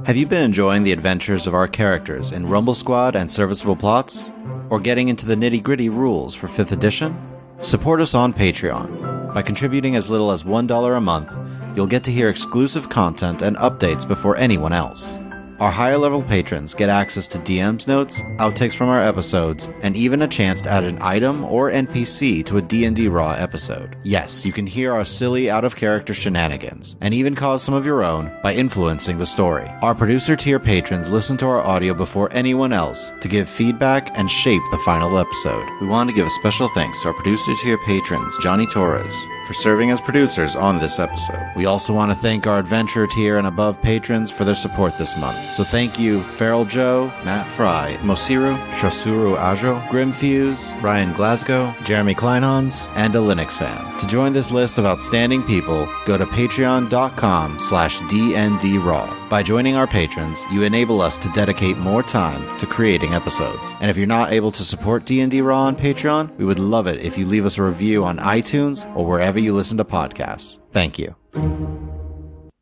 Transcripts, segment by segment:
Have you been enjoying the adventures of our characters in Rumble Squad and Serviceable Plots? Or getting into the nitty-gritty rules for 5th edition? Support us on Patreon. By contributing as little as $1 a month, you'll get to hear exclusive content and updates before anyone else. Our higher-level patrons get access to DM's notes, outtakes from our episodes, and even a chance to add an item or NPC to a D&D Raw episode. Yes, you can hear our silly, out-of-character shenanigans, and even cause some of your own by influencing the story. Our producer tier patrons listen to our audio before anyone else to give feedback and shape the final episode. We want to give a special thanks to our producer tier patrons, Johnny Torres, for serving as producers on this episode. We also want to thank our adventurer tier and above patrons for their support this month. So thank you, Feral Joe, Matt Fry, Mosiru, Shosuru Ajo, Grimfuse, Ryan Glasgow, Jeremy Kleinhans, and a Linux fan. To join this list of outstanding people, go to patreon.com/DNDRaw. By joining our patrons, you enable us to dedicate more time to creating episodes. And if you're not able to support D&D Raw on Patreon, we would love it if you leave us a review on iTunes or wherever you listen to podcasts. Thank you.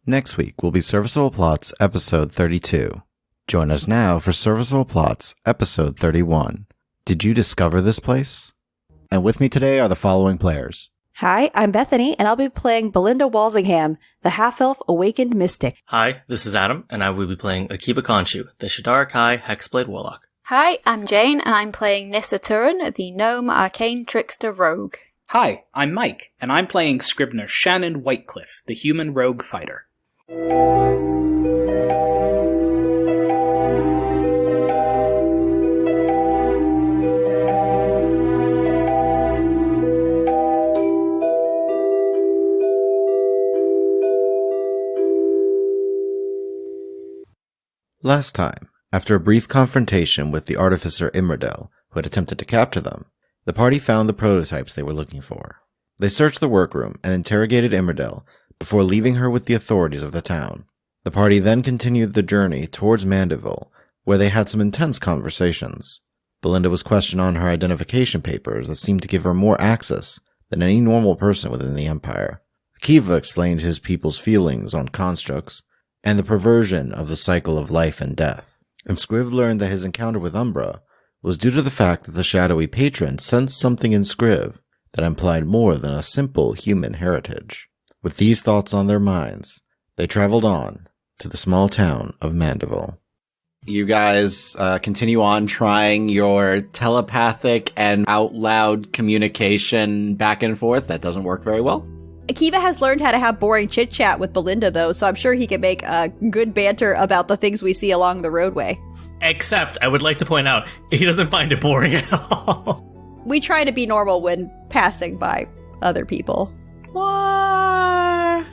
Next week will be Serviceable Plots Episode 32. Join us now for Serviceable Plots Episode 31. Did you discover this place? And with me today are the following players. Hi, I'm Bethany, and I'll be playing Belinda Walsingham, the half-elf awakened mystic. Hi, this is Adam, and I will be playing Akiva Khonshu, the Shadara Kai Hexblade Warlock. Hi, I'm Jane, and I'm playing Nissa Turin, the gnome arcane trickster rogue. Hi, I'm Mike, and I'm playing Scrivener Shannon Whitecliff, the human rogue fighter. Last time, after a brief confrontation with the artificer Imradel, who had attempted to capture them, the party found the prototypes they were looking for. They searched the workroom and interrogated Imradel before leaving her with the authorities of the town. The party then continued the journey towards Mandeville, where they had some intense conversations. Belinda was questioned on her identification papers that seemed to give her more access than any normal person within the Empire. Akiva explained his people's feelings on constructs and the perversion of the cycle of life and death. And Scriv learned that his encounter with Umbra was due to the fact that the shadowy patron sensed something in Scriv that implied more than a simple human heritage. With these thoughts on their minds, they traveled on to the small town of Mandeville. You guys continue on trying your telepathic and out-loud communication back and forth. That doesn't work very well. Akiva has learned how to have boring chit-chat with Belinda, though, so I'm sure he can make good banter about the things we see along the roadway. Except, I would like to point out, he doesn't find it boring at all. We try to be normal when passing by other people. What?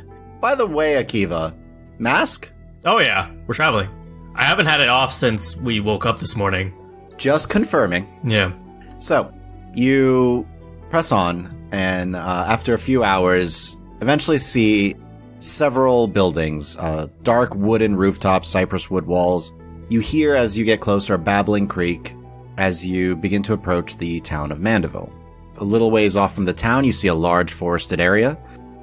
By the way, Akiva, mask? Oh yeah, we're traveling. I haven't had it off since we woke up this morning. Just confirming. Yeah. So, you press on, and after a few hours, eventually see several buildings, dark wooden rooftops, cypress wood walls. You hear, as you get closer, a babbling creek as you begin to approach the town of Mandeville. A little ways off from the town, you see a large forested area,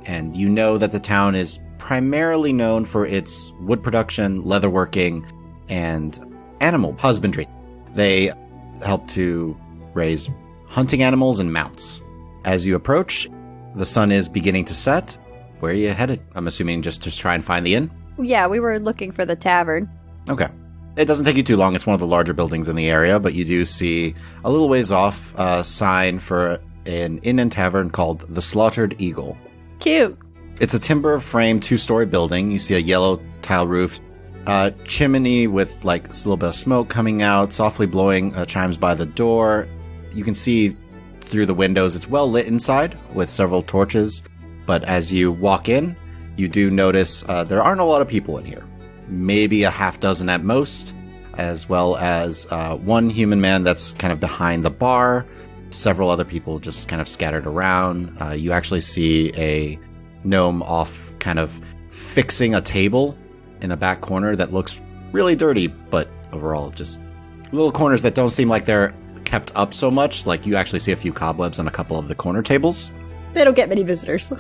and you know that the town is primarily known for its wood production, leatherworking, and animal husbandry. They help to raise hunting animals and mounts. As you approach, the sun is beginning to set. Where are you headed? I'm assuming just to try and find the inn? Yeah, we were looking for the tavern. Okay. It doesn't take you too long. It's one of the larger buildings in the area, but you do see a little ways off a sign for an inn and tavern called the Slaughtered Eagle. Cute. It's a timber-framed 2-story building. You see a yellow tile roof, chimney with like a little bit of smoke coming out, softly blowing chimes by the door. You can see through the windows. It's well lit inside with several torches, but as you walk in, you do notice there aren't a lot of people in here. Maybe a half dozen at most, as well as one human man that's kind of behind the bar, several other people just kind of scattered around. You actually see a gnome off kind of fixing a table in the back corner that looks really dirty, but overall just little corners that don't seem like they're kept up so much. Like you actually see a few cobwebs on a couple of the corner tables. They don't get many visitors.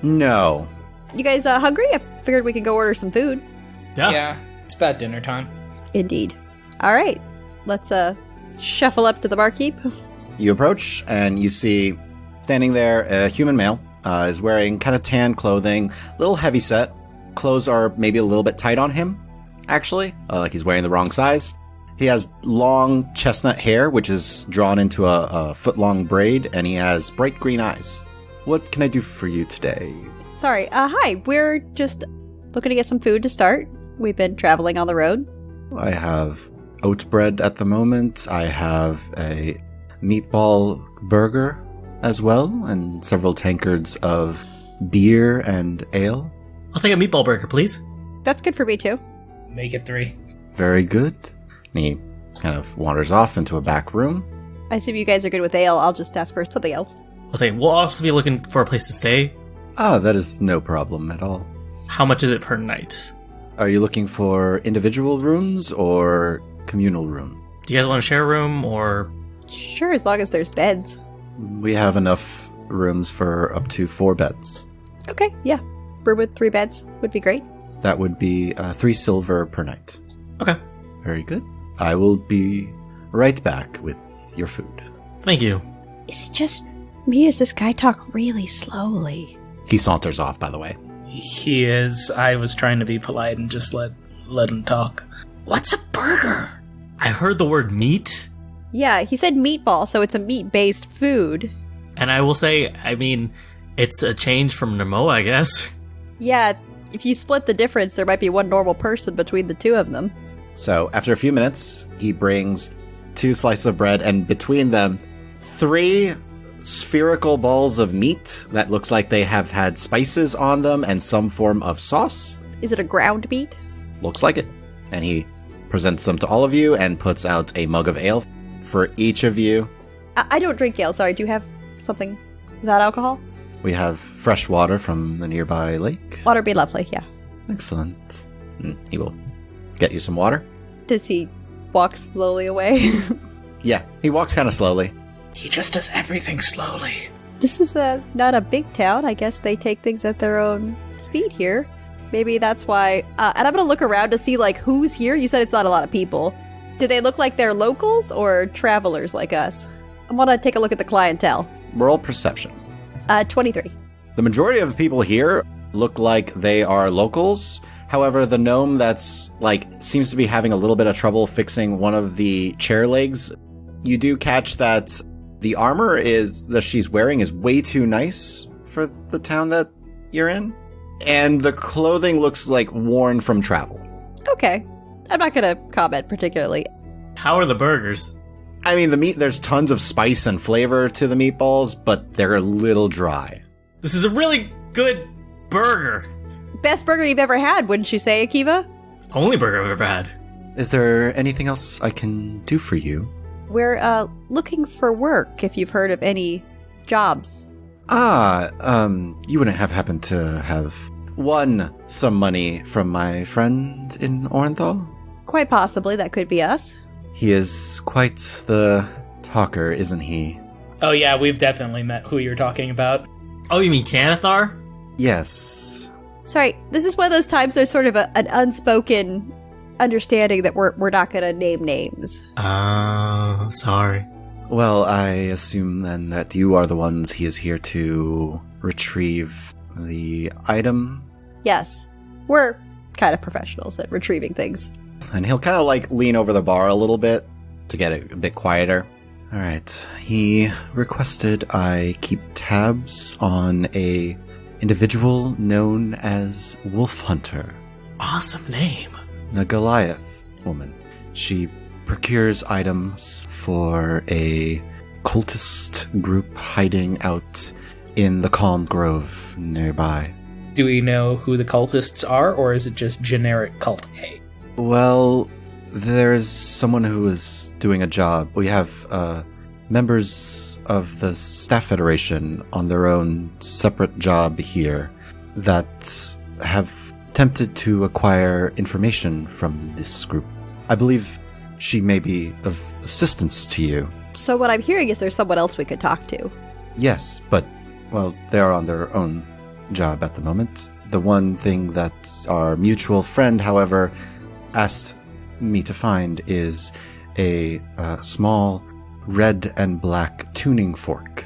No. You guys hungry? I figured we could go order some food. Yeah. It's about dinner time. Indeed. All right. Let's shuffle up to the barkeep. You approach, and you see, standing there, a human male, is wearing kind of tan clothing, a little heavy set. Clothes are maybe a little bit tight on him, actually, like he's wearing the wrong size. He has long chestnut hair, which is drawn into a foot-long braid, and he has bright green eyes. What can I do for you today? Sorry. Hi. We're just looking to get some food to start. We've been traveling on the road. I have oat bread at the moment. I have a meatball burger as well, and several tankards of beer and ale. I'll take a meatball burger, please. That's good for me, too. Make it 3. Very good. And he kind of wanders off into a back room. I assume you guys are good with ale. I'll just ask for something else. I'll say, we'll also be looking for a place to stay. Ah, that is no problem at all. How much is it per night? Are you looking for individual rooms or communal room? Do you guys want to share a room, or... Sure, as long as there's beds. We have enough rooms for up to 4 beds. Okay, yeah. Room with 3 beds would be great. That would be 3 silver per night. Okay. Very good. I will be right back with your food. Thank you. Is it just me or does this guy talk really slowly? He saunters off, by the way. He is. I was trying to be polite and just let him talk. What's a burger? I heard the word meat, Yeah, he said meatball, so it's a meat-based food. and I will say, I mean, it's a change from Namoa, I guess. Yeah, if you split the difference, there might be one normal person between the two of them. So, after a few minutes, he brings 2 slices of bread, and between them, 3 spherical balls of meat that looks like they have had spices on them and some form of sauce. Is it a ground meat? Looks like it. And he presents them to all of you and puts out a mug of ale for each of you. I don't drink ale, sorry. Do you have something without alcohol? We have fresh water from the nearby lake. Water would be lovely, yeah. Excellent. He will get you some water. Does he walk slowly away? Yeah, he walks kind of slowly. He just does everything slowly. This is not a big town. I guess they take things at their own speed here. Maybe that's why. And I'm going to look around to see, like, who's here. You said it's not a lot of people. Do they look like they're locals or travelers like us? I want to take a look at the clientele. Roll perception. 23. The majority of the people here look like they are locals. However, the gnome that's, seems to be having a little bit of trouble fixing one of the chair legs, you do catch that the armor that she's wearing is way too nice for the town that you're in. And the clothing looks like worn from travel. Okay. I'm not going to comment particularly. How are the burgers? I mean, the meat, there's tons of spice and flavor to the meatballs, but they're a little dry. This is a really good burger. Best burger you've ever had, wouldn't you say, Akiva? Only burger I've ever had. Is there anything else I can do for you? We're looking for work, if you've heard of any jobs. You wouldn't have happened to have won some money from my friend in Orenthal? Quite possibly, that could be us. He is quite the talker, isn't he? Oh yeah, we've definitely met who you're talking about. Oh, you mean Canathar? Yes. Sorry, this is one of those times there's sort of an unspoken understanding that we're not going to name names. Oh, sorry. Well, I assume then that you are the ones he is here to retrieve the item. Yes, we're kind of professionals at retrieving things. And he'll kind of lean over the bar a little bit to get it a bit quieter. All right. He requested I keep tabs on a individual known as Wolf Hunter. Awesome name. The Goliath woman. She procures items for a cultist group hiding out in the Calm Grove nearby. Do we know who the cultists are, or is it just generic cult A? Well, there's someone who is doing a job. We have members of the Staff Federation on their own separate job here that have attempted to acquire information from this group. I believe she may be of assistance to you. So what I'm hearing is there's someone else we could talk to. Yes, but, well, they're on their own job at the moment. The one thing that our mutual friend, however, asked me to find is a small red and black tuning fork.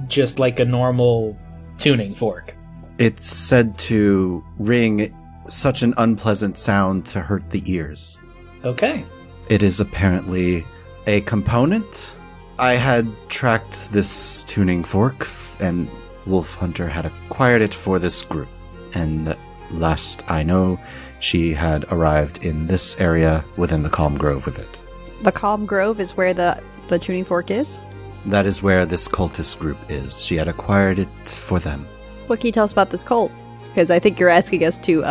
Just like a normal tuning fork. It's said to ring such an unpleasant sound to hurt the ears. Okay. It is apparently a component. I had tracked this tuning fork, and Wolf Hunter had acquired it for this group. And last I know, she had arrived in this area within the Calm Grove with it. The Calm Grove is where the tuning fork is? That is where this cultist group is. She had acquired it for them. What can you tell us about this cult? Because I think you're asking us to,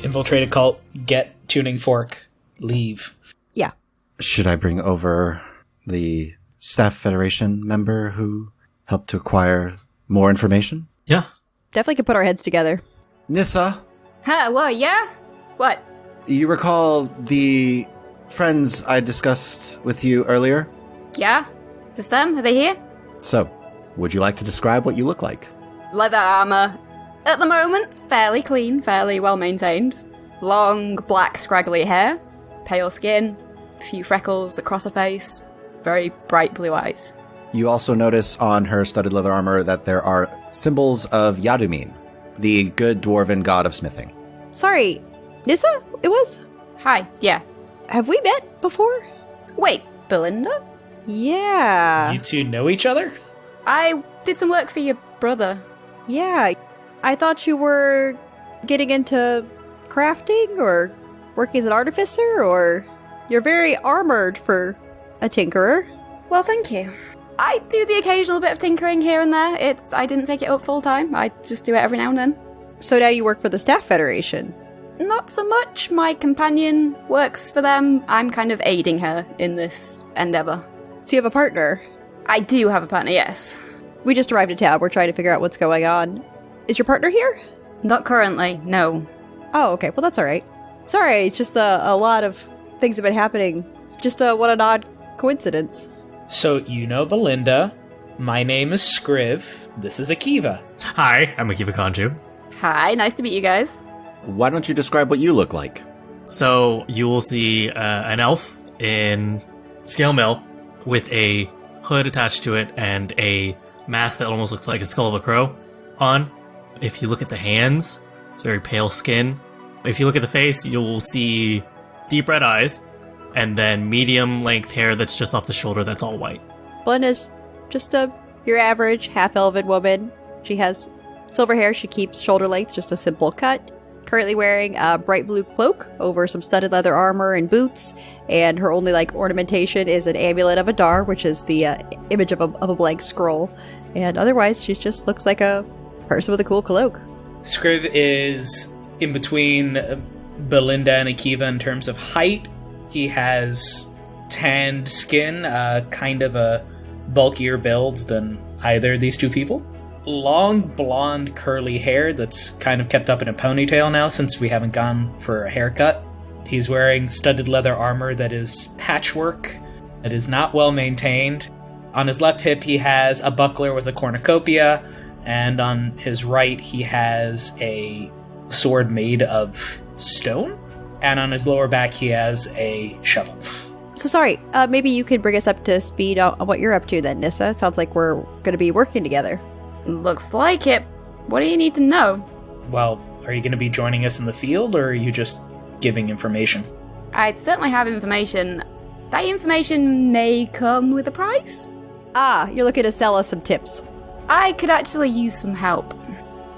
Infiltrate a cult, get tuning fork, leave. Yeah. Should I bring over the Staff Federation member who helped to acquire more information? Yeah. Definitely could put our heads together. Nissa, Huh, what, yeah? What? you recall the friends I discussed with you earlier? Yeah? Is this them? Are they here? So, would you like to describe what you look like? Leather armor. At the moment, fairly clean, fairly well maintained. Long, black, scraggly hair. Pale skin. A few freckles across her face. Very bright blue eyes. You also notice on her studded leather armor that there are symbols of Yadumin, the good dwarven god of smithing. Sorry, Nissa? It was? Hi, yeah. Have we met before? Wait, Belinda? Yeah. You two know each other? I did some work for your brother. Yeah. I thought you were getting into crafting or working as an artificer, or you're very armored for a tinkerer. Well, thank you. I do the occasional bit of tinkering here and there. I didn't take it up full time. I just do it every now and then. So now you work for the Staff Federation. Not so much. My companion works for them. I'm kind of aiding her in this endeavor. So you have a partner. I do have a partner, yes. We just arrived in town. We're trying to figure out what's going on. Is your partner here? Not currently, no. Oh, okay. Well, that's all right. Sorry, it's just a lot of things have been happening. Just what an odd coincidence. So, you know Belinda. My name is Scriv. This is Akiva. Hi, I'm Akiva Kanju. Hi, nice to meet you guys. Why don't you describe what you look like? So you will see an elf in scale mail with a hood attached to it and a mask that almost looks like a skull of a crow on. If you look at the hands, it's very pale skin. If you look at the face, you'll see deep red eyes and then medium length hair that's just off the shoulder that's all white. Belinda's just your average half-elven woman. She has silver hair. She keeps shoulder length, just a simple cut. Currently wearing a bright blue cloak over some studded leather armor and boots, and her only ornamentation is an amulet of a dar, which is the image of a blank scroll. And otherwise, she just looks like a person with a cool cloak. Scriv is in between Belinda and Akiva in terms of height. He has tanned skin, kind of a bulkier build than either of these two people. Long, blonde, curly hair that's kind of kept up in a ponytail now since we haven't gone for a haircut. He's wearing studded leather armor that is patchwork, that is not well maintained. On his left hip, he has a buckler with a cornucopia, and on his right, he has a sword made of stone, and on his lower back, he has a shovel. So sorry, maybe you could bring us up to speed on what you're up to then, Nissa. Sounds like we're going to be working together. Looks like it. What do you need to know? Well, are you going to be joining us in the field, or are you just giving information? I'd certainly have information. That information may come with a price. Ah, you're looking to sell us some tips. I could actually use some help.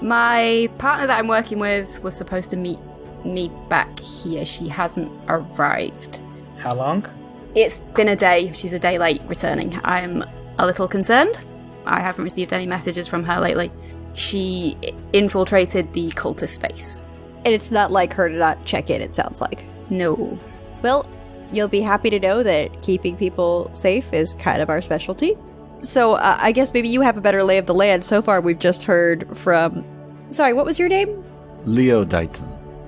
My partner that I'm working with was supposed to meet me back here. She hasn't arrived. How long? It's been a day. She's a day late returning. I'm a little concerned. I haven't received any messages from her lately. She infiltrated the cultist space. And it's not like her to not check in, it sounds like. No. Well, you'll be happy to know that keeping people safe is kind of our specialty. So I guess maybe you have a better lay of the land. So far, we've just heard from... Sorry, what was your name? Leo Dighton.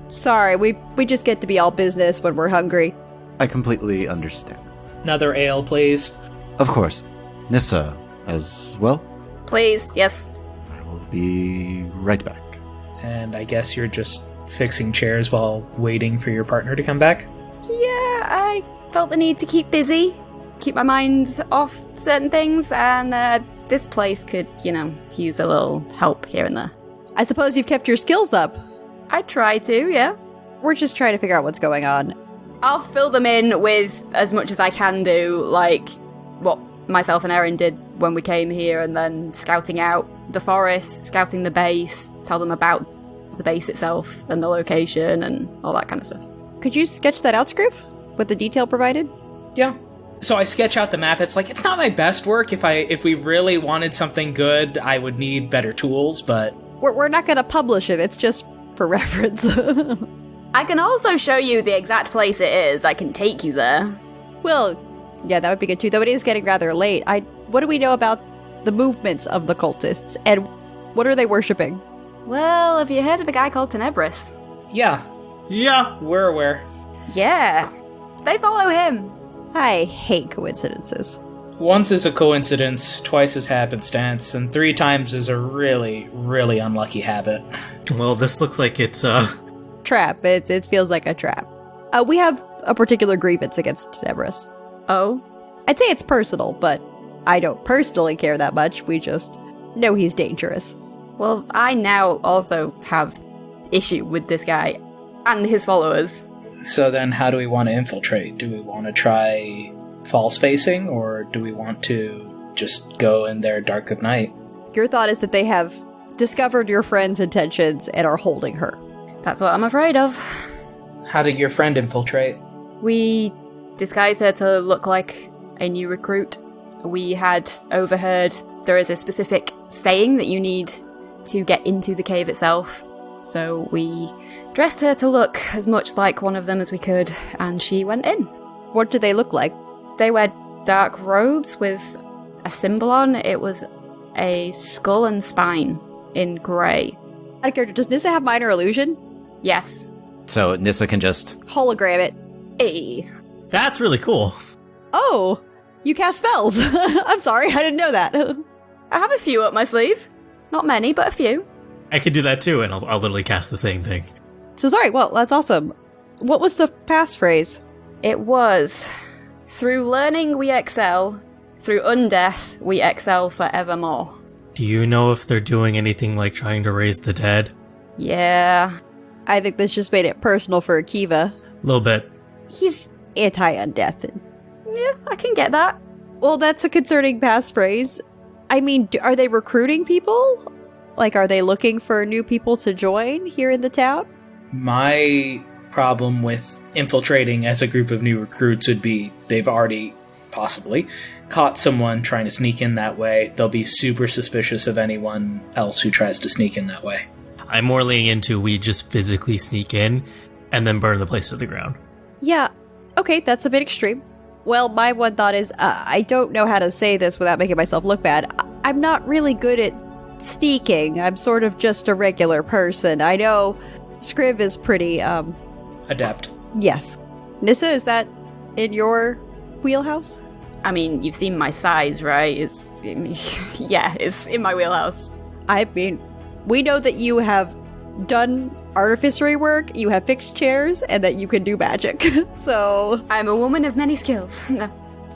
Sorry, we just get to be all business when we're hungry. I completely understand. Another ale, please. Of course. Nissa as well? Please, yes. I will be right back. And I guess you're just fixing chairs while waiting for your partner to come back? I felt the need to keep busy, keep my mind off certain things, and this place could, use a little help here and there. I suppose you've kept your skills up. I try to, yeah. We're just trying to figure out what's going on. I'll fill them in with as much as I can do, like what myself and Eryn did when we came here, and then scouting out the forest, scouting the base, tell them about the base itself and the location and all that kind of stuff. Could you sketch that out, Scriv, with the detail provided? Yeah. So I sketch out the map. It's like, it's not my best work. If we really wanted something good, I would need better tools, but... We're not going to publish it. It's just for reference. I can also show you the exact place it is. I can take you there. Well, yeah, that would be good too, though it is getting rather late. What do we know about the movements of the cultists, and what are they worshipping? Well, have you heard of a guy called Tenebris? Yeah. Yeah. We're aware. Yeah. They follow him. I hate coincidences. Once is a coincidence, twice is happenstance, and 3 times is a really, really unlucky habit. Well, this looks like it's, Trap. It feels like a trap. We have a particular grievance against Tenebris. Oh? I'd say it's personal, but I don't personally care that much. We just know he's dangerous. Well, I now also have issue with this guy and his followers. So then how do we want to infiltrate? Do we want to try false facing, or do we want to just go in there dark of night? Your thought is that they have discovered your friend's intentions and are holding her. That's what I'm afraid of. How did your friend infiltrate? We disguised her to look like a new recruit. We had overheard there is a specific saying that you need to get into the cave itself. So we dressed her to look as much like one of them as we could, and she went in. What do they look like? They wear dark robes with a symbol on. It was a skull and spine in grey. Out of character, does Nissa have minor illusion? Yes. So Nissa can just... Hologram it. Hey. that's really cool. Oh, you cast spells. I'm sorry, I didn't know that. I have a few up my sleeve. Not many, but a few. I could do that too, and I'll literally cast the same thing. So sorry, well, that's awesome. What was the passphrase? It was, through learning we excel, through undeath we excel forevermore. Do you know if they're doing anything like trying to raise the dead? Yeah. I think this just made it personal for Akiva. A little bit. He's anti-undeath. Yeah, I can get that. Well, that's a concerning passphrase. I mean, are they recruiting people? Like, are they looking for new people to join here in the town? My problem with infiltrating as a group of new recruits would be they've already, possibly, caught someone trying to sneak in that way. They'll be super suspicious of anyone else who tries to sneak in that way. I'm more leaning into we just physically sneak in and then burn the place to the ground. Yeah, okay, that's a bit extreme. Well, my one thought is, I don't know how to say this without making myself look bad. I'm not really good at sneaking. I'm sort of just a regular person. I know Scriv is pretty, Adept. Yes. Nissa, is that in your wheelhouse? I mean, you've seen my size, right? Yeah, it's in my wheelhouse. I mean, we know that you have done artificery work, you have fixed chairs, and that you can do magic. So I'm a woman of many skills.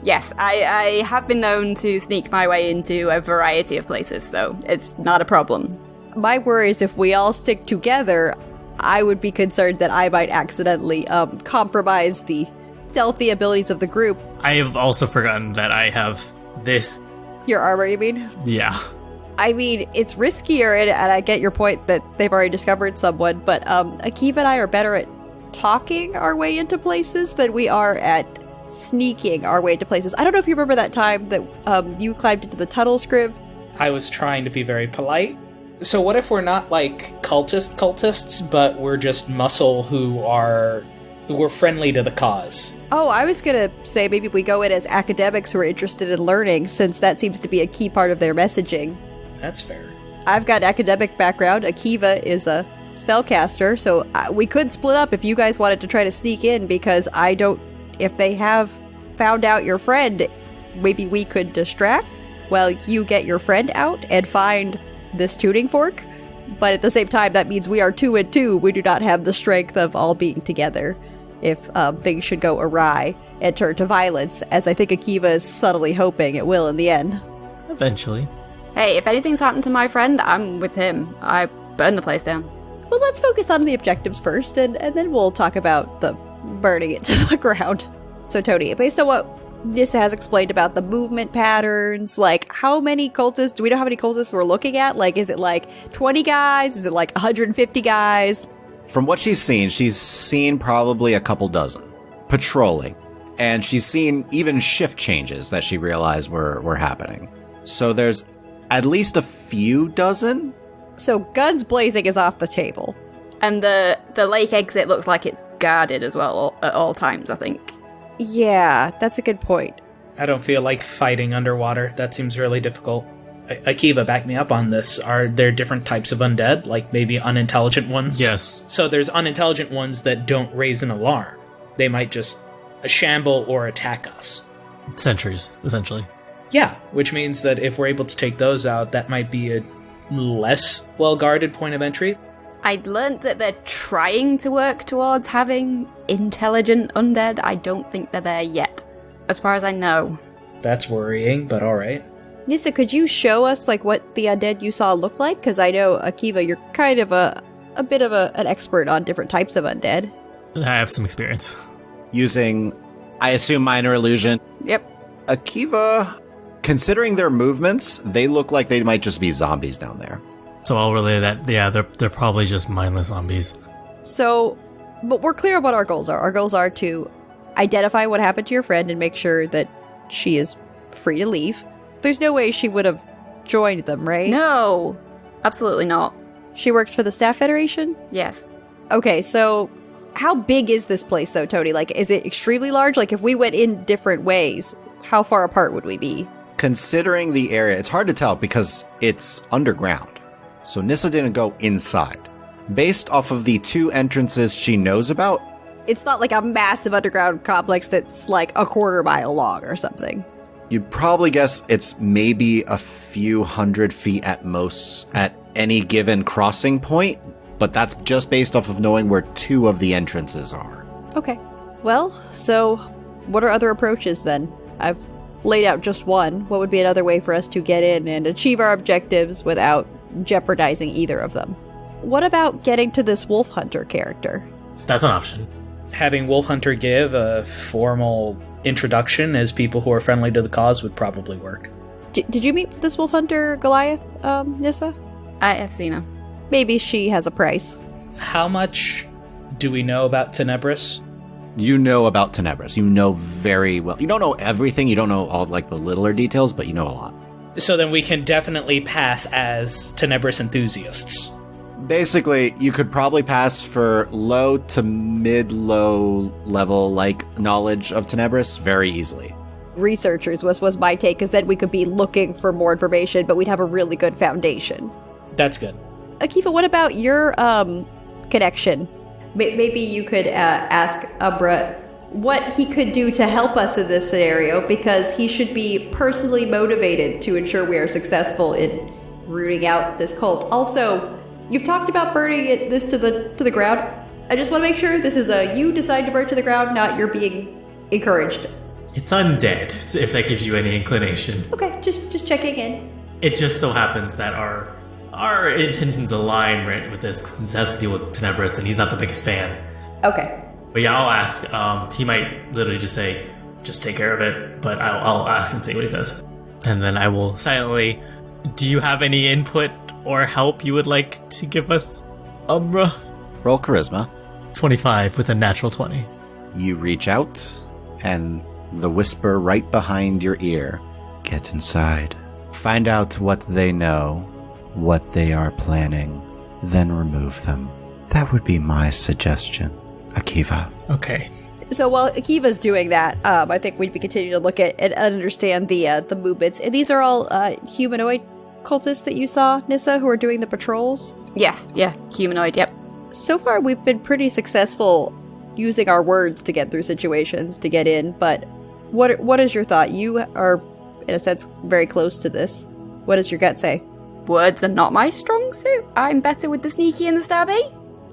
Yes, I have been known to sneak my way into a variety of places, so it's not a problem. my worry is if we all stick together, I would be concerned that I might accidentally compromise the stealthy abilities of the group. I have also forgotten that I have this. Your armor, you mean? Yeah. I mean, it's riskier, and I get your point that they've already discovered someone, but Akiva and I are better at talking our way into places than we are at sneaking our way into places. I don't know if you remember that time that you climbed into the tunnel, Scriv. I was trying to be very polite. So what if we're not like cultists, but we're just muscle who are friendly to the cause? Oh, I was gonna say maybe we go in as academics who are interested in learning, since that seems to be a key part of their messaging. That's fair. I've got an academic background. Akiva is a spellcaster, so we could split up if you guys wanted to try to sneak in, because I don't... If they have found out your friend, maybe we could distract while you get your friend out and find this tuning fork. But at the same time, that means we are 2 and 2. We do not have the strength of all being together. if things should go awry and turn to violence, as I think Akiva is subtly hoping it will in the end. Eventually. Hey, if anything's happened to my friend, I'm with him. I burn the place down. Well, let's focus on the objectives first, and then we'll talk about the burning it to the ground. So, Tony, based on what Nissa has explained about the movement patterns, like, how many cultists, do we know how many cultists we're looking at? Like, is it like 20 guys? Is it like 150 guys? From what she's seen probably a couple dozen patrolling. And she's seen even shift changes that she realized were happening. So there's at least a few dozen. So guns blazing is off the table. And the lake exit looks like it's guarded as well at all times, I think. Yeah, that's a good point. I don't feel like fighting underwater. That seems really difficult. Akiva, back me up on this. Are there different types of undead, like maybe unintelligent ones? Yes. So there's unintelligent ones that don't raise an alarm. They might just shamble or attack us. Sentries, essentially. Yeah, which means that if we're able to take those out, that might be a less well-guarded point of entry. I'd learned that they're trying to work towards having intelligent undead. I don't think they're there yet, as far as I know. That's worrying, but alright. Nissa, could you show us like what the undead you saw looked like? Because I know, Akiva, you're kind of a bit of an expert on different types of undead. I have some experience. Using, I assume, minor illusion. Yep. Akiva, considering their movements, they look like they might just be zombies down there. So I'll relay that, yeah, they're probably just mindless zombies. So, but we're clear on what our goals are. Our goals are to identify what happened to your friend and make sure that she is free to leave. There's no way she would have joined them, right? No, absolutely not. She works for the Staff Federation? Yes. Okay, so how big is this place, though, Tony? Like, is it extremely large? Like, if we went in different ways, how far apart would we be? Considering the area, it's hard to tell because it's underground. So Nissa didn't go inside. Based off of the two entrances she knows about, It's not like a massive underground complex that's like a quarter mile long or something. you'd probably guess it's maybe a few 100 feet at most at any given crossing point, but that's just based off of knowing where two of the entrances are. Okay. Well, so what are other approaches then? I've laid out just one. What would be another way for us to get in and achieve our objectives without jeopardizing either of them? What about getting to this wolf hunter character? That's an option. Having Wolf Hunter give a formal introduction as people who are friendly to the cause would probably work. Did you meet this wolf hunter Goliath, Nissa? I have seen her. Maybe she has a price. How much do we know about Tenebris? You know about Tenebris. You know very well. You don't know everything. You don't know all like the littler details, but you know a lot. So then we can definitely pass as Tenebris enthusiasts. Basically, you could probably pass for low to mid-low level like knowledge of Tenebris very easily. Researchers was my take, because then we could be looking for more information, but we'd have a really good foundation. That's good. Akiva, what about your connection? Maybe you could ask Umbra what he could do to help us in this scenario, because he should be personally motivated to ensure we are successful in rooting out this cult. Also, you've talked about burning this to the ground. I just want to make sure this is a you decide to burn to the ground, not you're being encouraged. It's undead, if that gives you any inclination. Okay, just checking in. It just so happens that our intentions align right with this necessity with Tenebris, and he's not the biggest fan. Okay. But yeah, I'll ask. He might literally just say, just take care of it, but I'll ask and see what he says. And then I will silently, do you have any input or help you would like to give us, Umbra? Roll charisma. 25 with a natural 20. You reach out, and the whisper right behind your ear. Get inside. Find out what they know, what they are planning, then remove them. That would be my suggestion. Akiva. Okay. So while Akiva's doing that, I think we'd be continuing to look at and understand the movements. And these are all humanoid cultists that you saw, Nissa, who are doing the patrols? Yes, yeah, humanoid, yep. So far, we've been pretty successful using our words to get through situations, to get in, but what is your thought? You are, in a sense, very close to this. What does your gut say? Words are not my strong suit. I'm better with the sneaky and the stabby.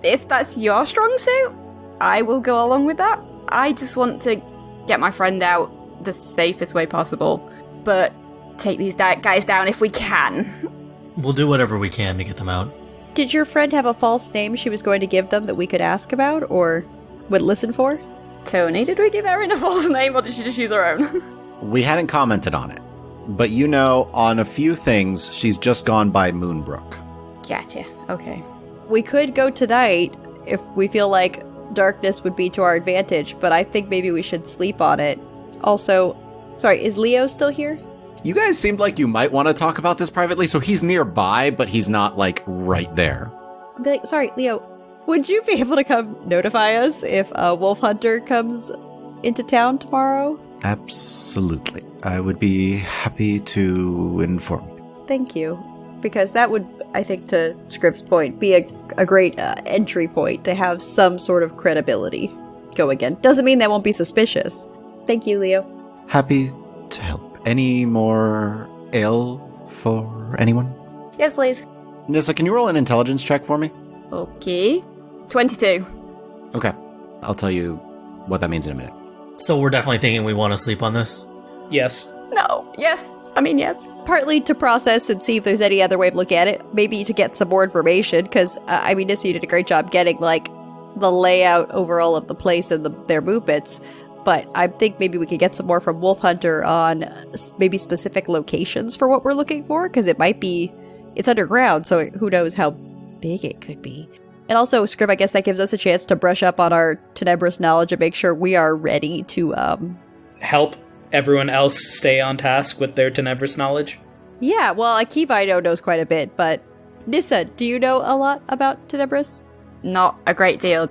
If that's your strong suit, I will go along with that. I just want to get my friend out the safest way possible, but take these guys down if we can. We'll do whatever we can to get them out. Did your friend have a false name she was going to give them that we could ask about or would listen for? Tony, did we give Eryn a false name or did she just use her own? We hadn't commented on it, but on a few things, she's just gone by Moonbrook. Gotcha. Okay. We could go tonight if we feel like darkness would be to our advantage, but I think maybe we should sleep on it. Also, sorry, is Leo still here? You guys seemed like you might want to talk about this privately, so he's nearby, but he's not, right there. I'd be like, sorry, Leo, would you be able to come notify us if a wolf hunter comes into town tomorrow? Absolutely. I would be happy to inform you. Thank you. Because that would, I think, to Scriv's point, be a great entry point to have some sort of credibility going in. Doesn't mean they won't be suspicious. Thank you, Leo. Happy to help. Any more ale for anyone? Yes, please. Nissa, can you roll an intelligence check for me? Okay. 22. Okay. I'll tell you what that means in a minute. So we're definitely thinking we want to sleep on this? Yes. No. Yes. I mean, yes. Partly to process and see if there's any other way of looking at it. Maybe to get some more information, because, Nissa, you did a great job getting, the layout overall of the place and their movements. But I think maybe we could get some more from Wolf Hunter on maybe specific locations for what we're looking for, because it's underground, so who knows how big it could be. And also, Scriv, I guess that gives us a chance to brush up on our Tenebrous knowledge and make sure we are ready to, help everyone else stay on task with their Tenebrous knowledge? Yeah, well, Akiva I know knows quite a bit, but Nissa, do you know a lot about Tenebrous? Not a great deal,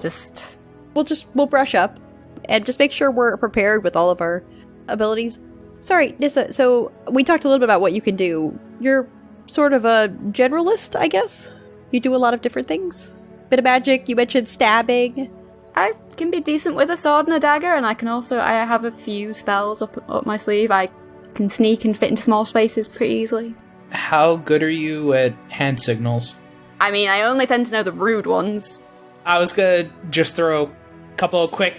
We'll brush up. And just make sure we're prepared with all of our abilities. Sorry, Nissa, so we talked a little bit about what you can do. You're sort of a generalist, I guess? You do a lot of different things? Bit of magic, you mentioned stabbing. I can be decent with a sword and a dagger, and I have a few spells up my sleeve. I can sneak and fit into small spaces pretty easily. How good are you at hand signals? I mean, I only tend to know the rude ones. I was gonna just throw couple of quick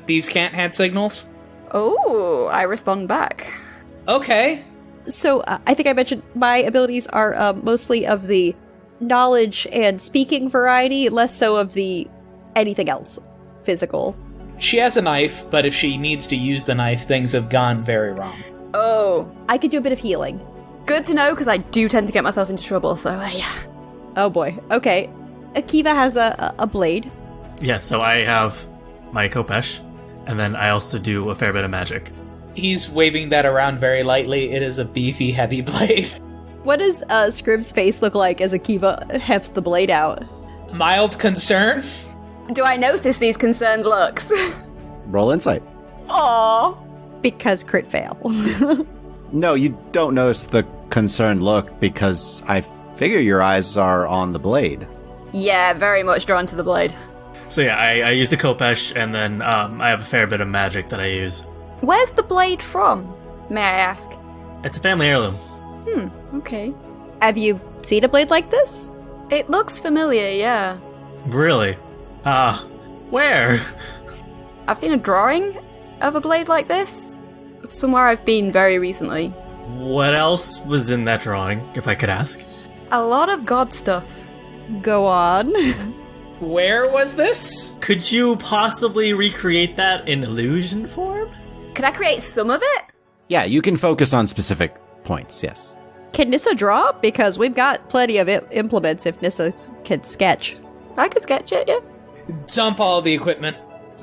thieves can't hand signals. Oh, I respond back. Okay. So I think I mentioned my abilities are mostly of the knowledge and speaking variety, less so of the anything else physical. She has a knife, but if she needs to use the knife, things have gone very wrong. Oh. I could do a bit of healing. Good to know, because I do tend to get myself into trouble, so yeah. Oh boy. Okay. Akiva has a blade. Yes, so I have my Kopesh, and then I also do a fair bit of magic. He's waving that around very lightly. It is a beefy, heavy blade. What does Scriv's face look like as Akiva hefts the blade out? Mild concern. Do I notice these concerned looks? Roll insight. Aww. Because crit fail. No, you don't notice the concerned look because I figure your eyes are on the blade. Yeah, very much drawn to the blade. So yeah, I use the Kopesh, and then I have a fair bit of magic that I use. Where's the blade from, may I ask? It's a family heirloom. Okay. Have you seen a blade like this? It looks familiar, yeah. Really? Where? I've seen a drawing of a blade like this somewhere I've been very recently. What else was in that drawing, if I could ask? A lot of god stuff. Go on. Where was this? Could you possibly recreate that in illusion form? Could I create some of it? Yeah, you can focus on specific points, yes. Can Nissa draw? Because we've got plenty of implements if Nissa can sketch. I could sketch it, yeah. Dump all the equipment.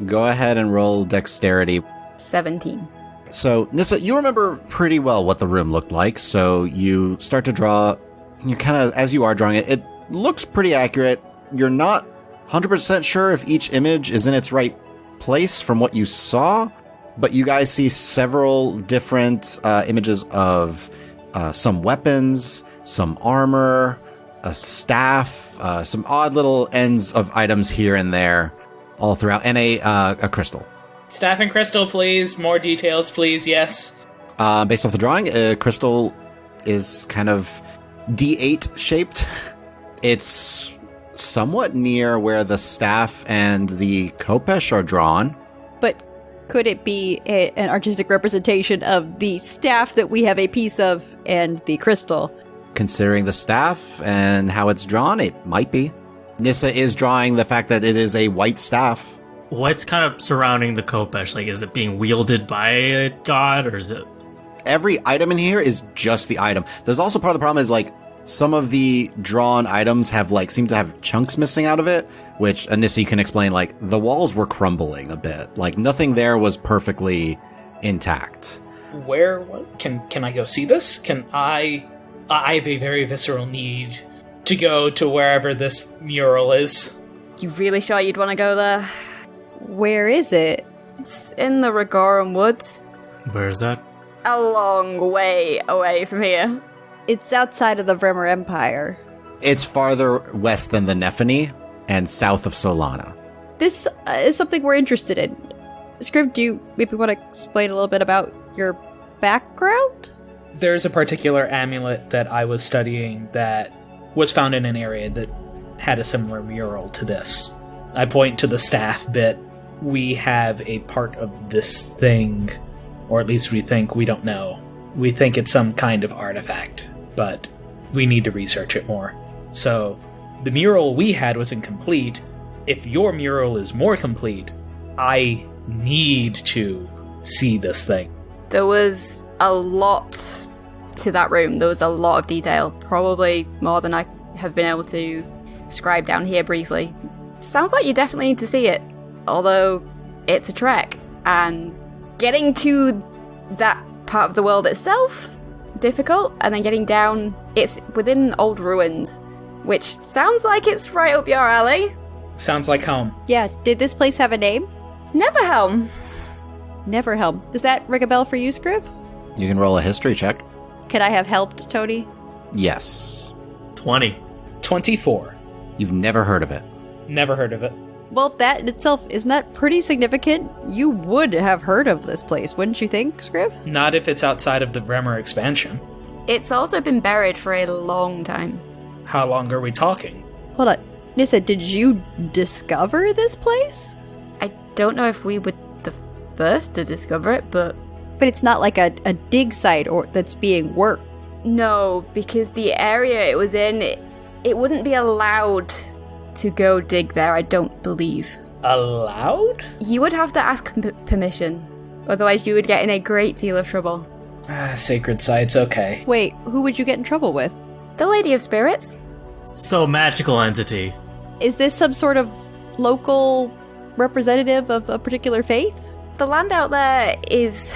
Go ahead and roll dexterity. 17. So, Nissa, you remember pretty well what the room looked like, so you start to draw. You kind of, as you are drawing it, it looks pretty accurate. You're not 100% sure if each image is in its right place from what you saw, but you guys see several different images of some weapons, some armor, a staff, some odd little ends of items here and there, all throughout, and a crystal. Staff and crystal, please. More details, please. Yes. Based off the drawing, a crystal is kind of D8 shaped. It's somewhat near where the staff and the khopesh are drawn. But could it be an artistic representation of the staff that we have a piece of and the crystal? Considering the staff and how it's drawn, it might be. Nissa is drawing the fact that it is a white staff. What's kind of surrounding the khopesh? Like, is it being wielded by a god, or is it... Every item in here is just the item. There's also part of the problem is, like, some of the drawn items have, like, seem to have chunks missing out of it, which Nissa can explain, like, the walls were crumbling a bit. Like, nothing there was perfectly intact. Where can I go see this? I have a very visceral need to go to wherever this mural is. You really sure you'd want to go there? Where is it? It's in the Regorum Woods. Where is that? A long way away from here. It's outside of the Vremer Empire. It's farther west than the Nephany and south of Solana. This is something we're interested in. Scriv, do you maybe want to explain a little bit about your background? There's a particular amulet that I was studying that was found in an area that had a similar mural to this. I point to the staff bit. We have a part of this thing, or at least we think, we don't know. We think it's some kind of artifact, but we need to research it more. So, the mural we had was incomplete. If your mural is more complete, I need to see this thing. There was a lot to that room. There was a lot of detail, probably more than I have been able to describe down here briefly. Sounds like you definitely need to see it, although it's a trek, and getting to that part of the world itself, difficult, and then getting down, it's within old ruins, which sounds like it's right up your alley. Sounds like home. Yeah, did this place have a name? Neverhelm. Neverhelm. Does that ring a bell for you, Scriv? You can roll a history check. Could I have helped, Tony? Yes. 20. 24. You've never heard of it. Never heard of it. Well, that in itself, isn't that pretty significant? You would have heard of this place, wouldn't you think, Scriv? Not if it's outside of the Vremer expansion. It's also been buried for a long time. How long are we talking? Hold on. Nissa, did you discover this place? I don't know if we were the first to discover it, but... But it's not like a dig site or that's being worked. No, because the area it was in, it wouldn't be allowed to go dig there, I don't believe. Allowed? You would have to ask permission, otherwise you would get in a great deal of trouble. Sacred sites, okay. Wait, who would you get in trouble with? The Lady of Spirits? So, magical entity. Is this some sort of local representative of a particular faith? The land out there is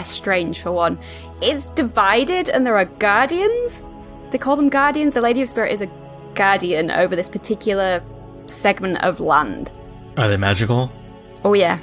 strange, for one. It's divided and there are guardians. They call them guardians. The Lady of Spirit is a guardian over this particular segment of land. Are they magical? Oh yeah.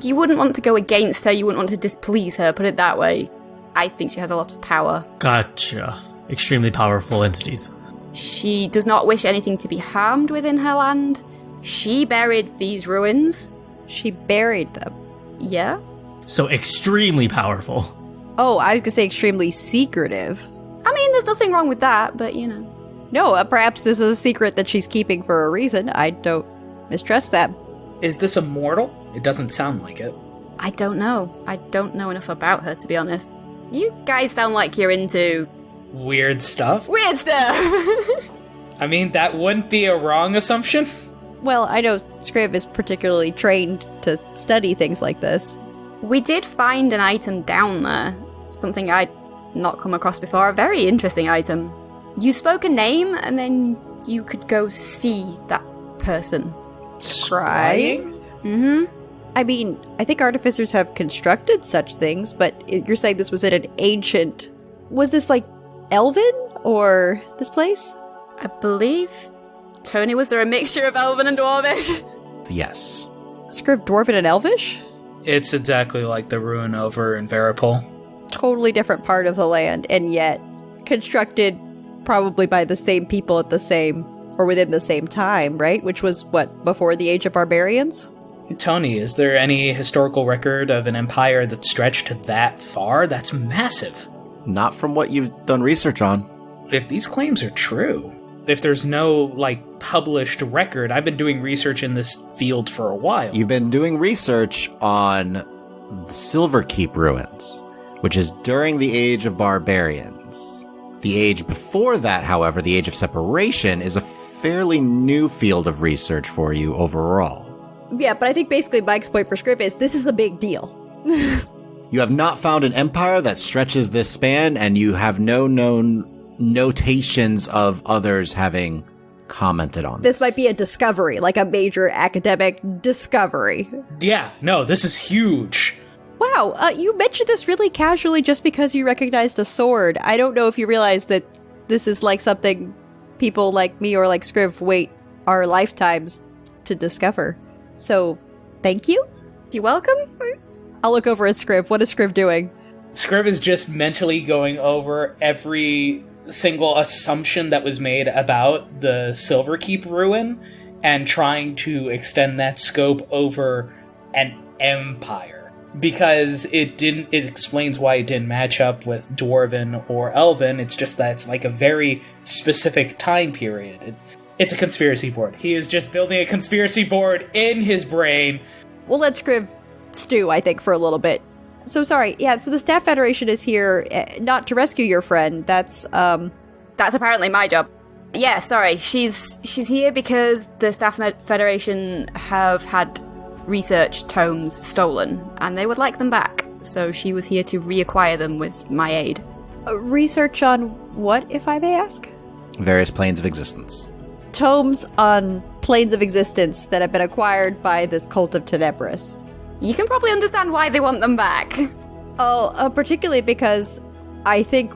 You wouldn't want to go against her, you wouldn't want to displease her, put it that way. I think she has a lot of power. Gotcha. Extremely powerful entities. She does not wish anything to be harmed within her land. She buried these ruins. She buried them. Yeah? So extremely powerful. Oh, I was gonna say extremely secretive. I mean, there's nothing wrong with that, but you know. No, perhaps this is a secret that she's keeping for a reason. I don't mistrust that. Is this a mortal? It doesn't sound like it. I don't know. I don't know enough about her, to be honest. You guys sound like you're into... Weird stuff? weird stuff! I mean, that wouldn't be a wrong assumption. Well, I know Scriv is particularly trained to study things like this. We did find an item down there. Something I'd not come across before. A very interesting item. You spoke a name, and then you could go see that person. Scrying? Mm-hmm. I mean, I think artificers have constructed such things, but you're saying this was in an ancient... Was this, like, Elven? Or this place? I believe... Tony, was there a mixture of Elven and Dwarvish? Yes. Scriv Dwarven and Elvish? It's exactly like the ruin over in Veripol. Totally different part of the land, and yet constructed probably by the same people at the same... or within the same time, right? Which was, what, before the Age of Barbarians? Tony, is there any historical record of an empire that stretched that far? That's massive. Not from what you've done research on. If these claims are true, If there's no, like, published record, I've been doing research in this field for a while. You've been doing research on the Silverkeep ruins, which is during the Age of Barbarians. The age before that, however, the Age of Separation, is a fairly new field of research for you overall. Yeah, but I think basically Mike's point for Scriv is this is a big deal. You have not found an empire that stretches this span, and you have no known notations of others having commented on This might be a discovery, like a major academic discovery. Yeah, no, this is huge. Wow, you mentioned this really casually just because you recognized a sword. I don't know if you realize that this is like something people like me or like Scriv wait our lifetimes to discover. So, thank you? You're welcome. I'll look over at Scriv. What is Scriv doing? Scriv is just mentally going over every single assumption that was made about the Silverkeep ruin and trying to extend that scope over an empire. Because it explains why it didn't match up with Dwarven or Elven. It's just that it's like a very specific time period. It's a conspiracy board. He is just building a conspiracy board in his brain. We'll let Scriv stew, I think, for a little bit. So sorry, yeah, so the Staff Federation is here, not to rescue your friend, that's apparently my job. Yeah, sorry, she's here because the Staff Federation have had research tomes stolen, and they would like them back, so she was here to reacquire them with my aid. Research on what, if I may ask? Various planes of existence. Tomes on planes of existence that have been acquired by this cult of Tenebris. You can probably understand why they want them back. Oh, particularly because I think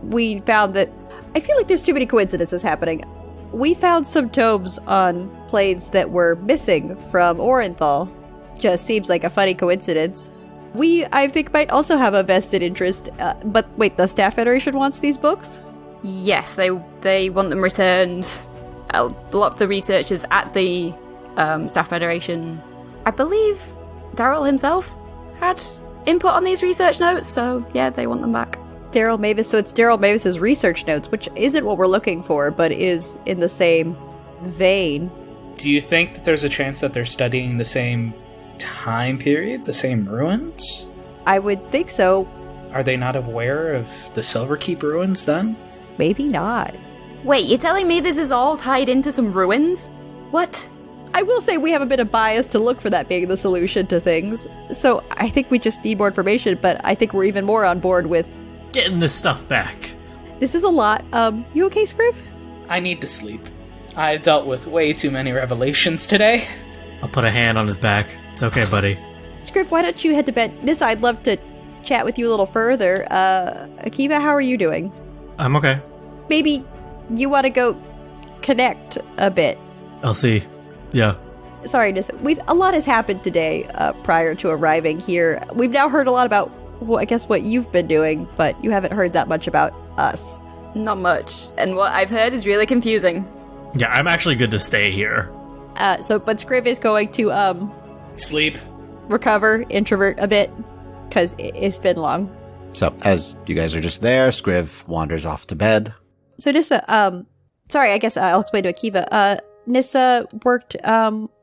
we found that... I feel like there's too many coincidences happening. We found some tomes on planes that were missing from Orenthal. Just seems like a funny coincidence. We, I think, might also have a vested interest, but wait, the Staff Federation wants these books? Yes, they want them returned. A lot of the researchers at the Staff Federation, I believe Daryl himself had input on these research notes, so yeah, they want them back. Daryl Mavis, so it's Daryl Mavis's research notes, which isn't what we're looking for, but is in the same vein. Do you think that there's a chance that they're studying the same time period, the same ruins? I would think so. Are they not aware of the Silverkeep ruins then? Maybe not. Wait, you're telling me this is all tied into some ruins? What? I will say we have a bit of bias to look for that being the solution to things, so I think we just need more information, but I think we're even more on board with Getting this stuff back. this is a lot. You okay, Scriv? I need to sleep. I've dealt with way too many revelations today. I'll put a hand on his back. It's okay, buddy. Scriv, why don't you head to bed? Nissa, I'd love to chat with you a little further. Akiva, how are you doing? I'm okay. Maybe you want to go connect a bit. I'll see. Yeah. Sorry, Nissa. A lot has happened today prior to arriving here. We've now heard a lot about, well, I guess, what you've been doing, but you haven't heard that much about us. Not much. And what I've heard is really confusing. Yeah, I'm actually good to stay here. But Scriv is going to Sleep. recover, introvert a bit, because it's been long. So, as you guys are just there, Scriv wanders off to bed. So Nissa, sorry, I guess I'll explain to Akiva. Nissa worked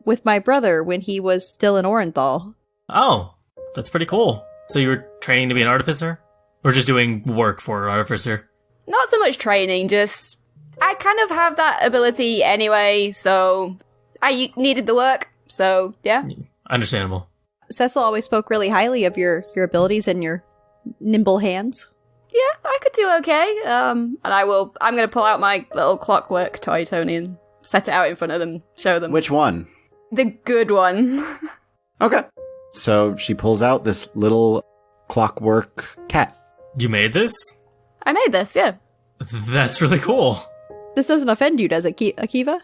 with my brother when he was still in Orenthal. Oh, that's pretty cool. So you were training to be an artificer? Or just doing work for an artificer? Not so much training, just... I kind of have that ability anyway, so... I needed the work, so yeah. Understandable. Cecil always spoke really highly of your abilities and your nimble hands. Yeah, I could do okay. And I'm gonna pull out my little clockwork toy, Tony, and set it out in front of them, show them. Which one? The good one. Okay. So she pulls out this little clockwork cat. You made this? I made this, yeah. That's really cool. This doesn't offend you, does it, Akiva?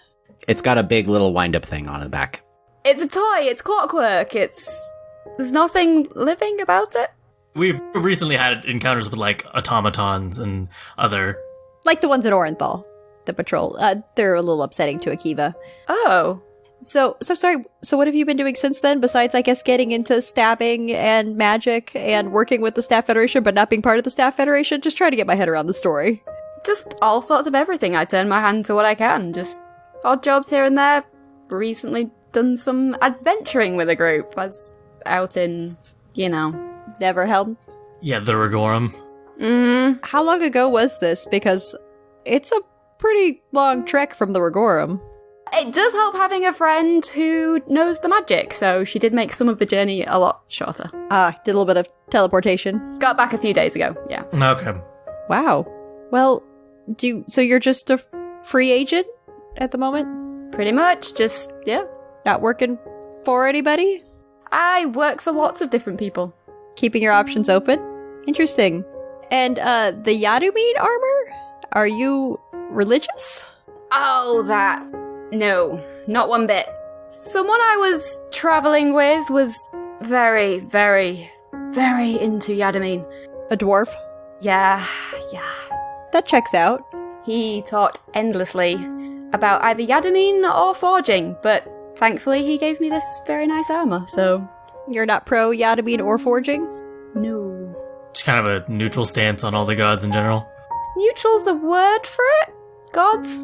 It's got a big little wind-up thing on the back. It's a toy, it's clockwork, there's nothing living about it. We've recently had encounters with, like, automatons and other... Like the ones at Orenthal, the patrol. They're a little upsetting to Akiva. Oh. So sorry, so what have you been doing since then, besides, I guess, getting into stabbing and magic and working with the Staff Federation, but not being part of the Staff Federation? Just trying to get my head around the story. Just all sorts of everything. I turn my hand to what I can. Just odd jobs here and there. Recently done some adventuring with a group. I was out in, Neverhelm. Yeah, the Rigorum. How long ago was this? Because it's a pretty long trek from the Rigorum. It does help having a friend who knows the magic, so she did make some of the journey a lot shorter. Did a little bit of teleportation. Got back a few days ago, yeah. Okay. Wow. Well, so you're just a free agent at the moment? Pretty much, just, yeah. Not working for anybody? I work for lots of different people. Keeping your options open? Interesting. And, the Yadumine armor? Are you religious? Oh, that. No, not one bit. Someone I was traveling with was very, very, very into Yadamine. A dwarf? Yeah. That checks out. He taught endlessly about either Yadamine or forging, but thankfully he gave me this very nice armor, so... You're not pro Yadamine or forging? No. Just kind of a neutral stance on all the gods in general. Neutral's the word for it? Gods?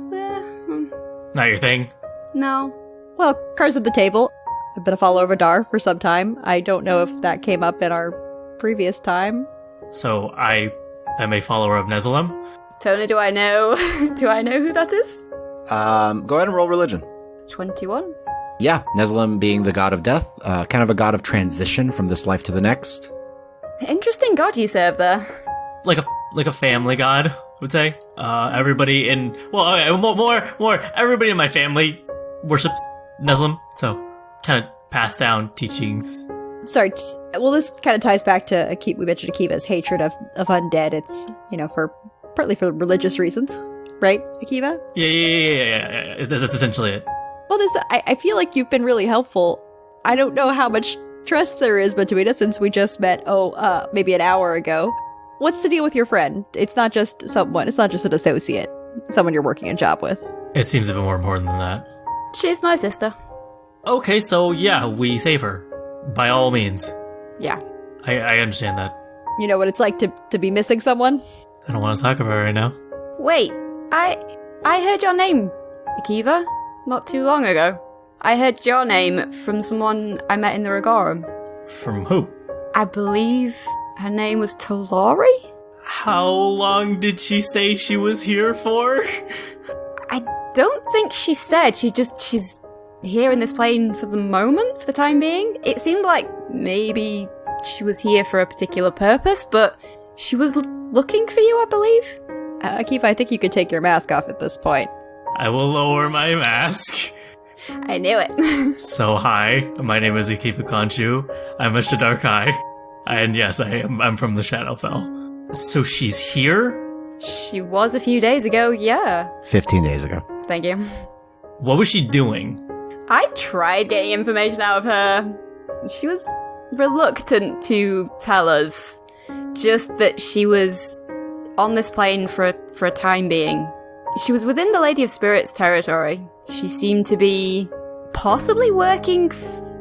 Not your thing? No. Well, cards at the table. I've been a follower of Adar for some time. I don't know if that came up in our previous time. So I am a follower of Nezalem. Tony, do I know? Do I know who that is? Go ahead and roll religion. 21. Yeah, Nezalem being the god of death, kind of a god of transition from this life to the next. Interesting god you serve there. Like a family god, I would say. Everybody in more everybody in my family worships Nezalem, so kind of passed down teachings. Sorry, this kind of ties back to Akiva. We mentioned Akiva's hatred of undead. It's, partly for religious reasons, right, Akiva? Yeah. That's essentially it. Well, I feel like you've been really helpful. I don't know how much trust there is between us since we just met, maybe an hour ago. What's the deal with your friend? It's not just an associate. Someone you're working a job with. It seems a bit more important than that. She's my sister. Okay, so yeah, we save her. By all means. Yeah. I understand that. You know what it's like to be missing someone? I don't want to talk about it right now. Wait, I heard your name, Akiva, not too long ago. I heard your name from someone I met in the Rigorum. From who? I believe her name was Talori? How long did she say she was here for? I don't think she said. She's here in this plane for the moment, for the time being. It seemed like maybe she was here for a particular purpose, but she was looking for you, I believe. Akiva, I think you could take your mask off at this point. I will lower my mask. I knew it. So hi, my name is Akiva Conchu. I'm a Shadarkai. And yes, I'm from the Shadowfell. So she's here? She was a few days ago, yeah. 15 days ago. Thank you. What was she doing? I tried getting information out of her. She was reluctant to tell us. Just that she was on this plane for a time being. She was within the Lady of Spirits territory. She seemed to be possibly working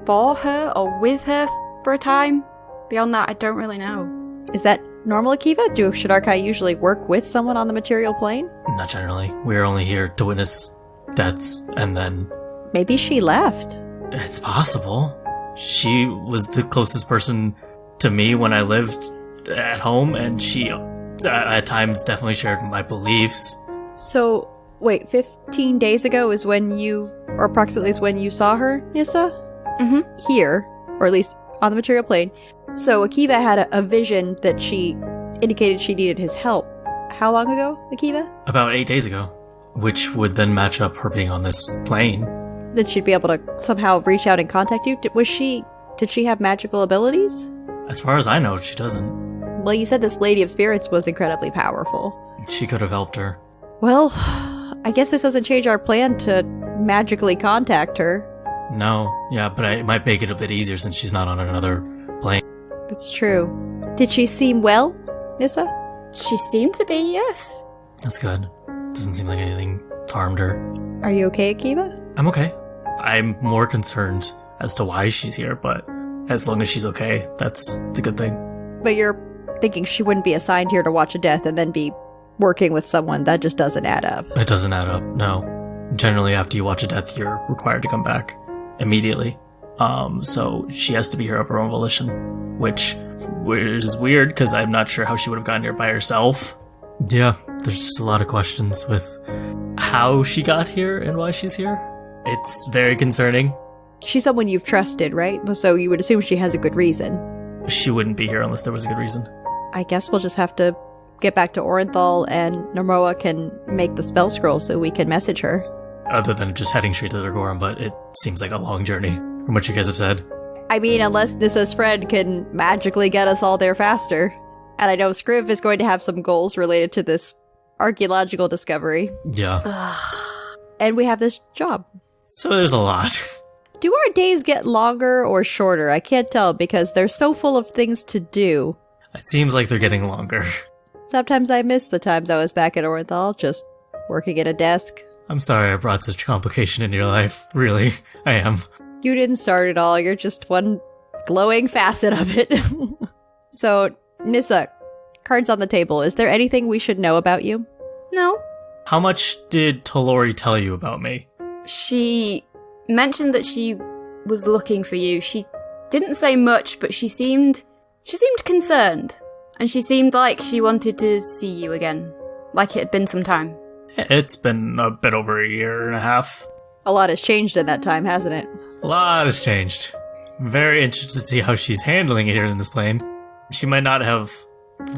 for her or with her for a time. Beyond that, I don't really know. Is that normal, Akiva? Do Shadarkai usually work with someone on the material plane? Not generally. We're only here to witness deaths, and then... Maybe she left. It's possible. She was the closest person to me when I lived at home, and she, at times, definitely shared my beliefs. So, wait, 15 days ago is when or approximately is when you saw her, Nissa? Mm-hmm. Here, or at least on the material plane. So Akiva had a vision that she indicated she needed his help. How long ago, Akiva? About 8 days ago. Which would then match up her being on this plane. Then she'd be able to somehow reach out and contact you? Did she have magical abilities? As far as I know, she doesn't. Well, you said this Lady of Spirits was incredibly powerful. She could have helped her. Well, I guess this doesn't change our plan to magically contact her. No, yeah, but it might make it a bit easier since she's not on another plane. That's true. Did she seem well, Nissa? She seemed to be, yes. That's good. Doesn't seem like anything harmed her. Are you okay, Akiva? I'm okay. I'm more concerned as to why she's here, but as long as she's okay, it's a good thing. But you're thinking she wouldn't be assigned here to watch a death and then be working with someone, that just doesn't add up. It doesn't add up, no. Generally, after you watch a death, you're required to come back immediately. So she has to be here of her own volition, which is weird, because I'm not sure how she would have gotten here by herself. Yeah, there's just a lot of questions with how she got here and why she's here. It's very concerning. She's someone you've trusted, right? So you would assume she has a good reason. She wouldn't be here unless there was a good reason. I guess we'll just have to get back to Orenthal, and Normoa can make the spell scroll so we can message her. Other than just heading straight to the Gorm, but it seems like a long journey, from what you guys have said. I mean, unless Nissa's friend can magically get us all there faster. And I know Scriv is going to have some goals related to this archaeological discovery. Yeah. And we have this job. So there's a lot. Do our days get longer or shorter? I can't tell because they're so full of things to do. It seems like they're getting longer. Sometimes I miss the times I was back at Orenthal, just working at a desk. I'm sorry I brought such complication into your life. Really, I am. You didn't start it all, you're just one glowing facet of it. So, Nissa, cards on the table. Is there anything we should know about you? No. How much did Talori tell you about me? She mentioned that she was looking for you. She didn't say much, but she seemed concerned. And she seemed like she wanted to see you again. Like it had been some time. It's been a bit over a year and a half. A lot has changed in that time, hasn't it? A lot has changed. I'm very interested to see how she's handling it here in this plane. She might not have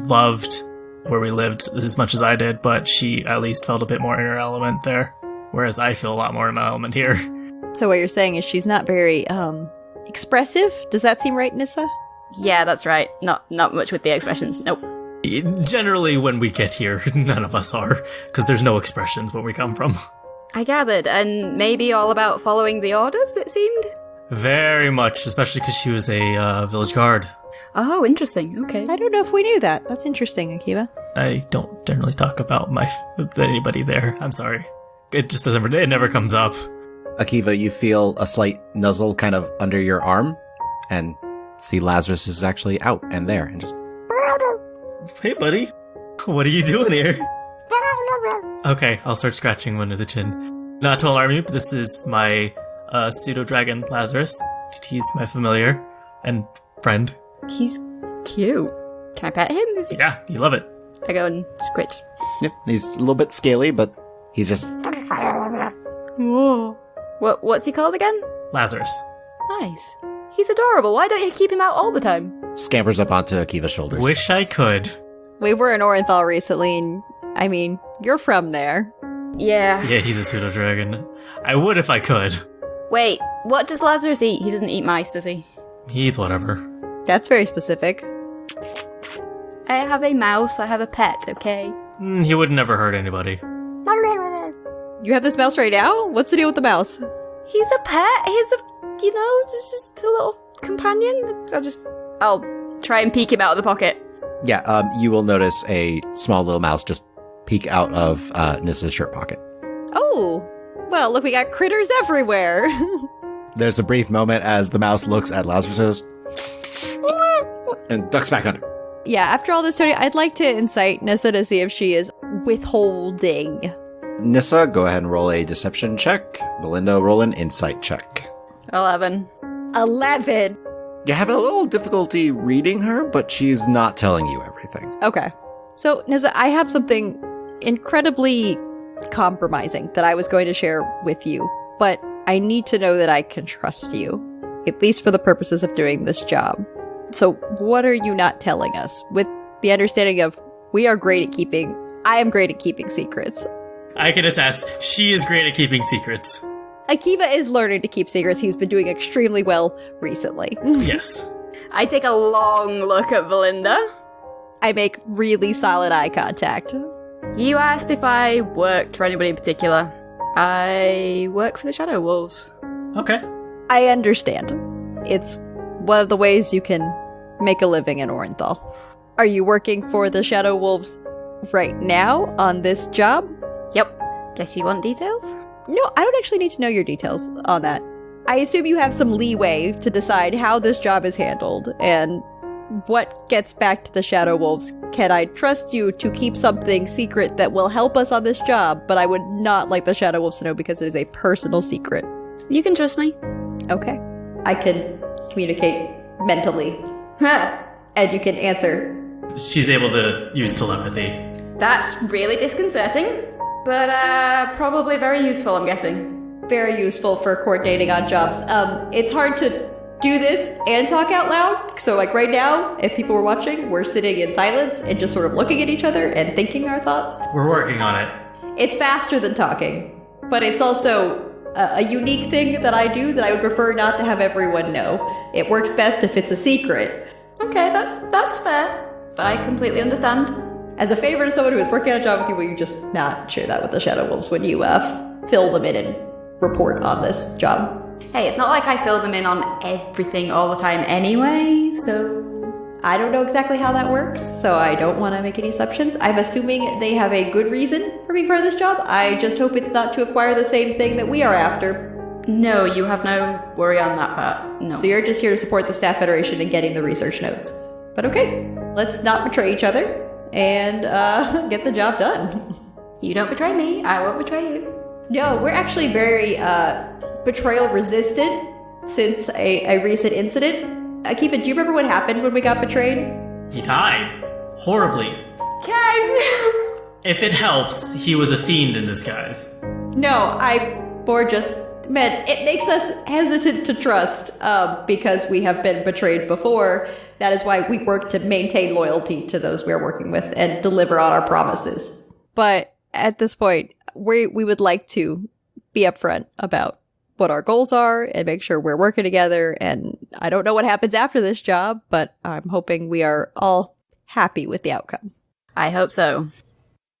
loved where we lived as much as I did, but she at least felt a bit more in her element there. Whereas I feel a lot more in my element here. So what you're saying is she's not very, expressive? Does that seem right, Nissa? Yeah, that's right. Not much with the expressions. Nope. Generally, when we get here, none of us are, because there's no expressions where we come from. I gathered, and maybe all about following the orders, it seemed? Very much, especially because she was a village guard. Oh, interesting. Okay. I don't know if we knew that. That's interesting, Akiva. I don't generally talk about anybody there. I'm sorry. It just doesn't. It never comes up. Akiva, you feel a slight nuzzle kind of under your arm, and see Lazarus is actually out and there, and just... Hey, buddy. What are you doing here? Okay, I'll start scratching him under the chin. Not to alarm you, but this is my pseudo-dragon Lazarus. He's my familiar and friend. He's cute. Can I pet him? Yeah, you love it. I go and scritch. Yep, he's a little bit scaly, but he's just... Whoa. What's he called again? Lazarus. Nice. He's adorable. Why don't you keep him out all the time? Scampers up onto Akiva's shoulders. Wish I could. We were in Orenthal recently, and, I mean, you're from there. Yeah. Yeah, he's a pseudo-dragon. I would if I could. Wait, what does Lazarus eat? He doesn't eat mice, does he? He eats whatever. That's very specific. I have a mouse. I have a pet, okay? He would never hurt anybody. You have this mouse right now? What's the deal with the mouse? He's a pet. He's just a little companion. I'll try and peek him out of the pocket. Yeah, you will notice a small little mouse just peek out of Nissa's shirt pocket. Oh, well, look, we got critters everywhere. There's a brief moment as the mouse looks at Lazarus and ducks back under. Yeah, after all this, Tony, I'd like to incite Nissa to see if she is withholding. Nissa, go ahead and roll a deception check. Belinda, roll an insight check. 11. 11! You're having a little difficulty reading her, but she's not telling you everything. Okay. So, Nissa, I have something incredibly compromising that I was going to share with you, but I need to know that I can trust you, at least for the purposes of doing this job. So, what are you not telling us? With the understanding of, I am great at keeping secrets. I can attest, she is great at keeping secrets. Akiva is learning to keep secrets. He's been doing extremely well recently. Yes. I take a long look at Belinda. I make really solid eye contact. You asked if I worked for anybody in particular. I work for the Shadow Wolves. Okay. I understand. It's one of the ways you can make a living in Orenthal. Are you working for the Shadow Wolves right now on this job? Yep. Guess you want details? No, I don't actually need to know your details on that. I assume you have some leeway to decide how this job is handled, and what gets back to the Shadow Wolves? Can I trust you to keep something secret that will help us on this job? But I would not like the Shadow Wolves to know because it is a personal secret. You can trust me. Okay. I can communicate mentally. And you can answer. She's able to use telepathy. That's really disconcerting, but probably very useful, I'm guessing. Very useful for coordinating on jobs. It's hard to do this and talk out loud. So like right now, if people were watching, we're sitting in silence and just sort of looking at each other and thinking our thoughts. We're working on it. It's faster than talking, but it's also a unique thing that I do that I would prefer not to have everyone know. It works best if it's a secret. Okay, that's fair. I completely understand. As a favor to someone who is working on a job with you, will you just not share that with the Shadow Wolves when you fill them in and report on this job? Hey, it's not like I fill them in on everything all the time anyway, so... I don't know exactly how that works, so I don't want to make any assumptions. I'm assuming they have a good reason for being part of this job. I just hope it's not to acquire the same thing that we are after. No, you have no worry on that part. No. So you're just here to support the Staff Federation and getting the research notes. But okay, let's not betray each other and get the job done. You don't betray me, I won't betray you. No, we're actually very betrayal resistant since a recent incident. Akiva, do you remember what happened when we got betrayed? He died. Horribly. Okay. If it helps, he was a fiend in disguise. No, I more just meant it makes us hesitant to trust because we have been betrayed before. That is why we work to maintain loyalty to those we're working with and deliver on our promises. But at this point, we would like to be upfront about what our goals are and make sure we're working together. And I don't know what happens after this job, but I'm hoping we are all happy with the outcome. I hope so.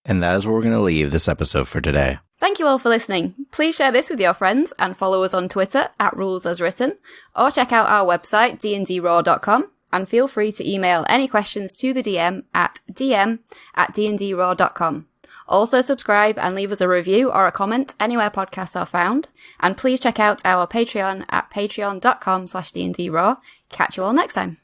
And that is where we're going to leave this episode for today. Thank you all for listening. Please share this with your friends and follow us on Twitter @RulesAsWritten, or check out our website dndraw.com, and feel free to email any questions to the DM at dm@dndraw.com. Also subscribe and leave us a review or a comment anywhere podcasts are found. And please check out our Patreon at patreon.com/dndraw. Catch you all next time.